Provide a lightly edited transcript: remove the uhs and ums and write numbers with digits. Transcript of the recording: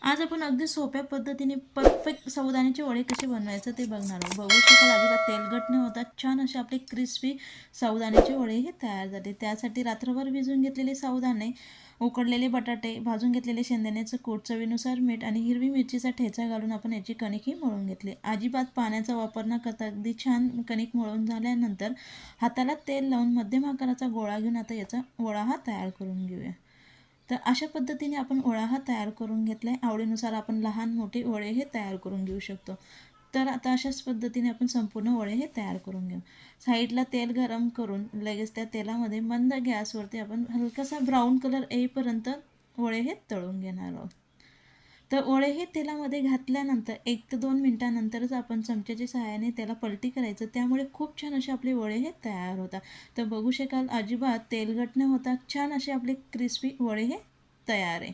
आज आपण अगदी सोप्या पद्धतीने परफेक्ट साबुदाण्याचे वडे कसे बनवायचं ते बघणार आहोत. बघू शकाल अजिबात तेलकट न होता छान असे आपले क्रिस्पी साबुदाण्याचे वडे हे तयार झाले. त्यासाठी रात्रभर भिजवून घेतलेले साबुदाणे, उकडलेले बटाटे, भाजून घेतलेले शेंगदाण्याचं कूट, चवीनुसार मीठ आणि हिरवी मिरचीचा ठेचा घालून आपण याची कणिक ही मळून घेतली. अजिबात पाण्याचा वापर न करता अगदी छान कणिक मळून झाल्यानंतर हाताला तेल लावून मध्यम आकाराचा गोळा घेऊन आता याचा वडा हा तयार करून घेऊया. तर अशा पद्धतीने आपण वडा हा तयार करून घेतला आहे. आवडीनुसार आपण लहान मोठे वडे हे तयार करून घेऊ शकतो. तर आता अशाच पद्धतीने आपण संपूर्ण वडे हे तयार करून घेऊ. साईडला तेल गरम करून लगेच त्या तेलामध्ये मंद गॅसवरती आपण हलकासा ब्राऊन कलर येईपर्यंत वडे हे तळून घेणार आहोत. तर वडे हे तेलामध्ये घातल्यानंतर 1 ते 2 मिनिटानंतरच आपण चमच्याच्या सहाय्याने त्याला पलटी करायचं. त्यामुळे खूप छान असे आपले वडे हे तयार होतात. तर बघू शकाल अजिबात तेलकट न होता छान असे आपले क्रिस्पी वडे हे तयार आहे.